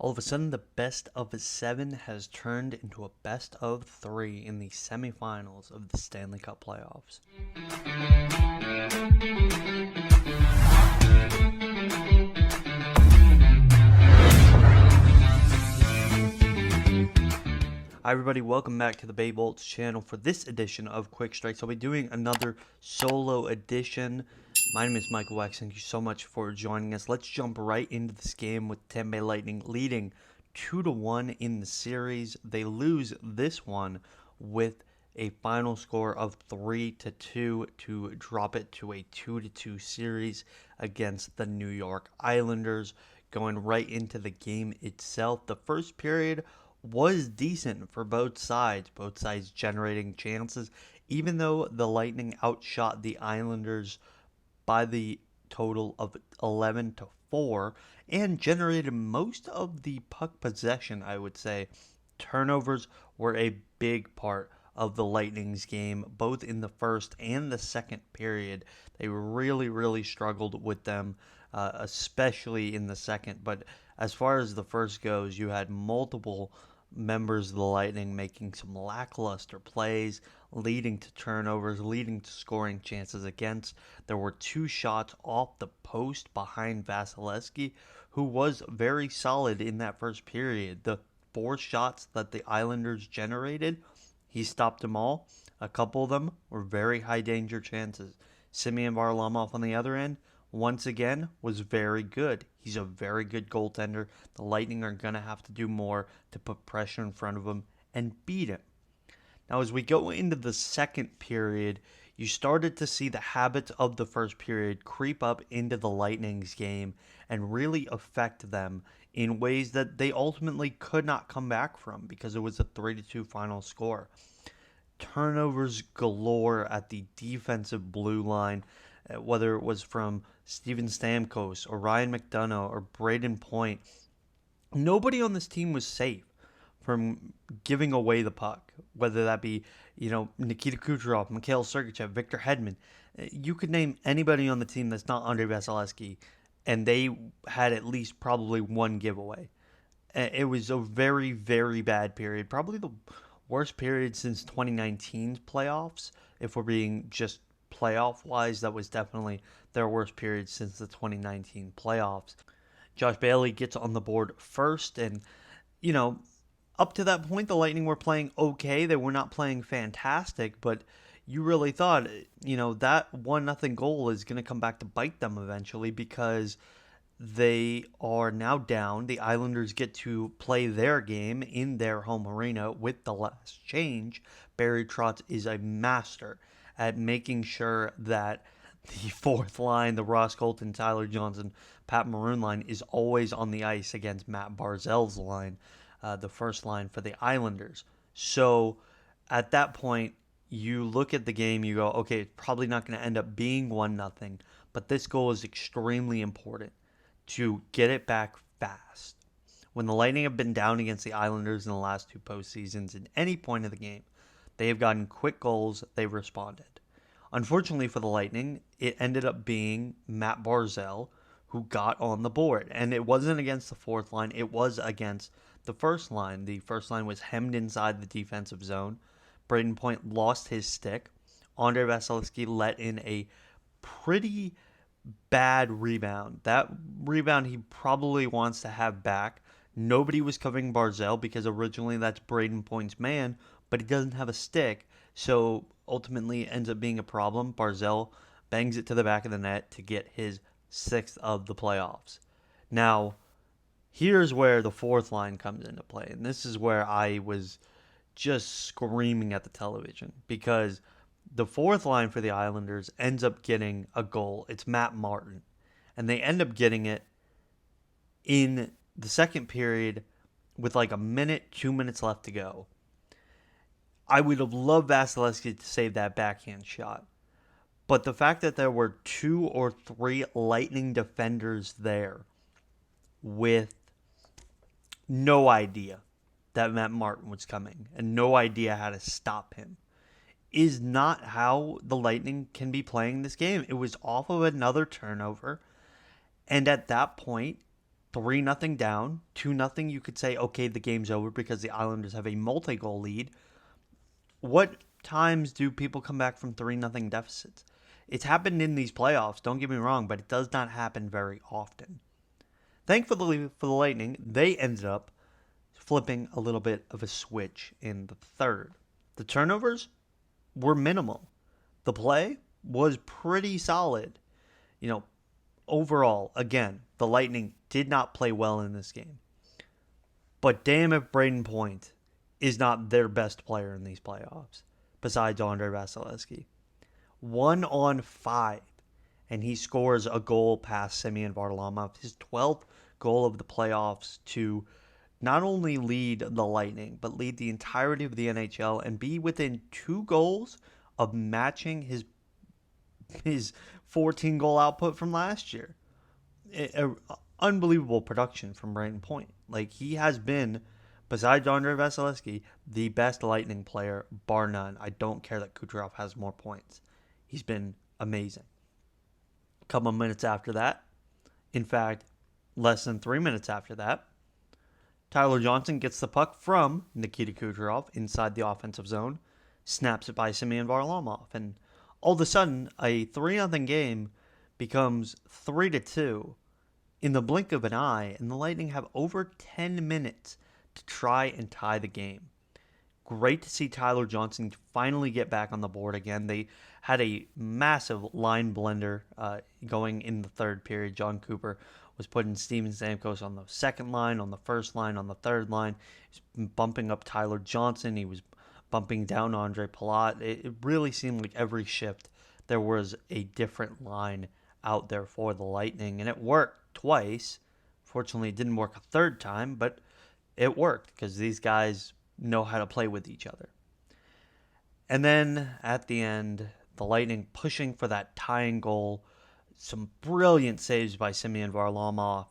All of a sudden, the best of 7 has turned into a best of 3 in the semifinals of the Stanley Cup playoffs. Hi everybody, welcome back to the Bay Bolts channel for this edition of Quickstrike. So I'll be doing another solo edition. My name is Michael Wax. Thank you so much for joining us. Let's jump right into this game with Tampa Bay Lightning leading 2-1 in the series. They lose this one with a final score of 3-2 to drop it to a 2-2 series against the New York Islanders. Going right into the game itself, the first period was decent for both sides generating chances, even though the Lightning outshot the Islanders by the total of 11-4 and generated most of the puck possession, I would say. Turnovers were a big part of the Lightning's game, both in the first and the second period. They really struggled with them, especially in the second. But as far as the first goes, you had multiple members of the Lightning making some lackluster plays, leading to turnovers, leading to scoring chances against. There were 2 shots off the post behind Vasilevsky, who was very solid in that first period. The 4 shots that the Islanders generated, he stopped them all. A couple of them were very high danger chances. Semyon Varlamov on the other end, once again, was very good. He's a very good goaltender. The Lightning are going to have to do more to put pressure in front of him and beat him. Now, as we go into the second period, you started to see the habits of the first period creep up into the Lightning's game and really affect them in ways that they ultimately could not come back from because it was a 3-2 final score. Turnovers galore at the defensive blue line, whether it was from Steven Stamkos or Ryan McDonough or Braden Point. Nobody on this team was safe from giving away the puck, whether that be, Nikita Kucherov, Mikhail Sergachev, Victor Hedman. You could name anybody on the team that's not Andrei Vasilevsky, and they had at least probably one giveaway. It was a very bad period, probably the worst period since 2019's playoffs. If we're being just playoff-wise, that was definitely their worst period since the 2019 playoffs. Josh Bailey gets on the board first, and, up to that point, the Lightning were playing okay. They were not playing fantastic, but you really thought, that 1-0 goal is going to come back to bite them eventually because they are now down. The Islanders get to play their game in their home arena with the last change. Barry Trotz is a master at making sure that the fourth line, the Ross Colton, Tyler Johnson, Pat Maroon line, is always on the ice against Matt Barzal's line, the first line for the Islanders. So at that point, you look at the game, you go, okay, it's probably not going to end up being 1-0, but this goal is extremely important to get it back fast. When the Lightning have been down against the Islanders in the last 2 postseasons at any point of the game, they have gotten quick goals, they've responded. Unfortunately for the Lightning, it ended up being Matt Barzal who got on the board. And it wasn't against the fourth line, it was against the first line. The first line was hemmed inside the defensive zone. Braden Point lost his stick. Andrei Vasilevsky let in a pretty bad rebound. That rebound he probably wants to have back. Nobody was covering Barzal because originally that's Braden Point's man, but he doesn't have a stick, so ultimately it ends up being a problem. Barzal bangs it to the back of the net to get his 6th of the playoffs. Now, here's where the fourth line comes into play, and this is where I was just screaming at the television because the fourth line for the Islanders ends up getting a goal. It's Matt Martin, and they end up getting it in the second period with like 2 minutes left to go. I would have loved Vasilevsky to save that backhand shot. But the fact that there were 2 or 3 Lightning defenders there with no idea that Matt Martin was coming and no idea how to stop him is not how the Lightning can be playing this game. It was off of another turnover. And at that point, 3-0 down, 2-0, you could say, okay, the game's over because the Islanders have a multi-goal lead. What times do people come back from 3-0 deficits? It's happened in these playoffs, don't get me wrong, but it does not happen very often. Thankfully for the Lightning, they ended up flipping a little bit of a switch in the third. The turnovers were minimal. The play was pretty solid. Overall, again, the Lightning did not play well in this game. But damn if Braden Point is not their best player in these playoffs, besides Andrei Vasilevsky. 1-on-5, and he scores a goal past Semyon Varlamov, his 12th goal of the playoffs, to not only lead the Lightning, but lead the entirety of the NHL and be within 2 goals of matching his 14-goal output from last year. Unbelievable production from Braden Point. He has been, besides Andrei Vasilevsky, the best Lightning player, bar none. I don't care that Kucherov has more points. He's been amazing. A couple minutes after that, in fact, less than 3 minutes after that, Tyler Johnson gets the puck from Nikita Kucherov inside the offensive zone, snaps it by Semyon Varlamov, and all of a sudden, a 3-0 game becomes 3-2 in the blink of an eye, and the Lightning have over 10 minutes to try and tie the game. Great to see Tyler Johnson finally get back on the board again. They had a massive line blender going in the third period. John Cooper was putting Steven Stamkos on the second line, on the first line, on the third line. He was bumping up Tyler Johnson. He was bumping down Andre Palat. It really seemed like every shift there was a different line out there for the Lightning, and it worked twice. Fortunately, it didn't work a third time, but it worked because these guys know how to play with each other. And then at the end, the Lightning pushing for that tying goal. Some brilliant saves by Semyon Varlamov.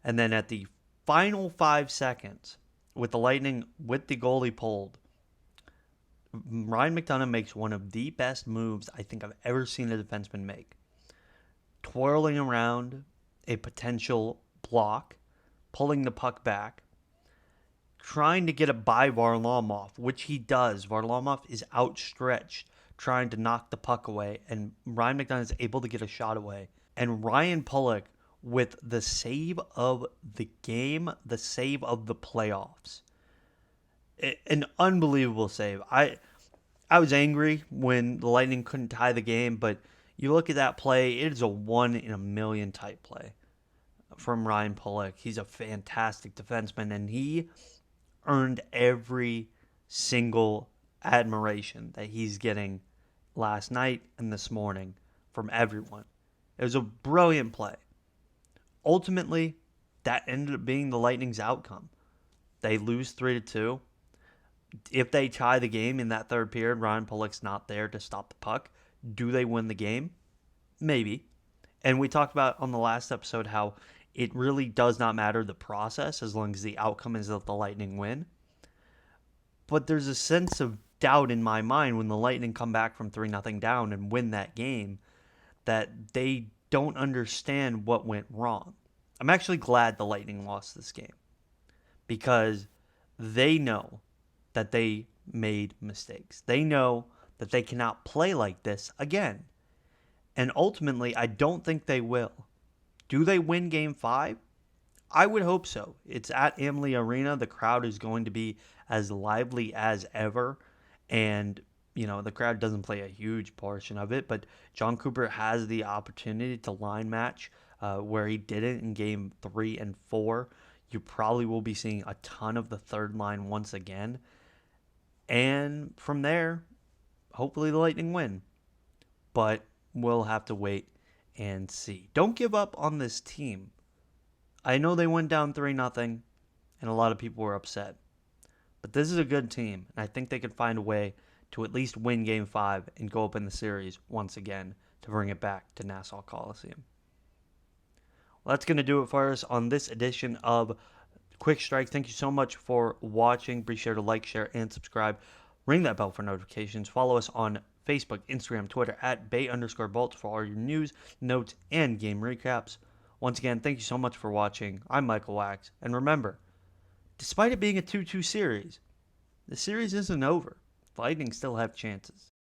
And then at the final 5 seconds, with the Lightning with the goalie pulled, Ryan McDonagh makes one of the best moves I think I've ever seen a defenseman make. Twirling around a potential block, pulling the puck back, trying to get it by Varlamov, which he does. Varlamov is outstretched, trying to knock the puck away, and Ryan McDonagh is able to get a shot away. And Ryan Pulock with the save of the game, the save of the playoffs. An unbelievable save. I was angry when the Lightning couldn't tie the game, but you look at that play, it is a 1 in a million type play from Ryan Pulock. He's a fantastic defenseman, and he earned every single admiration that he's getting last night and this morning from everyone. It was a brilliant play. Ultimately, that ended up being the Lightning's outcome. They lose 3-2. If they tie the game in that third period, Ryan Pulock's not there to stop the puck. Do they win the game? Maybe. And we talked about on the last episode how it really does not matter the process as long as the outcome is that the Lightning win. But there's a sense of doubt in my mind when the Lightning come back from 3-0 down and win that game that they don't understand what went wrong. I'm actually glad the Lightning lost this game because they know that they made mistakes. They know that they cannot play like this again. And ultimately, I don't think they will. Do they win Game 5? I would hope so. It's at Amalie Arena. The crowd is going to be as lively as ever. And, the crowd doesn't play a huge portion of it. But John Cooper has the opportunity to line match where he didn't in Game 3 and 4. You probably will be seeing a ton of the third line once again. And from there, hopefully the Lightning win. But we'll have to wait and see. Don't give up on this team. I know they went down 3-0, and a lot of people were upset. But this is a good team, and I think they could find a way to at least win Game 5 and go up in the series once again to bring it back to Nassau Coliseum. Well, that's going to do it for us on this edition of Quickstrike. Thank you so much for watching. Be sure to like, share, and subscribe. Ring that bell for notifications. Follow us on Facebook, Instagram, Twitter at @Bay_Bolts for all your news, notes, and game recaps. Once again, thank you so much for watching. I'm Michael Wax. And remember, despite it being a 2-2 series, the series isn't over. Lightning still have chances.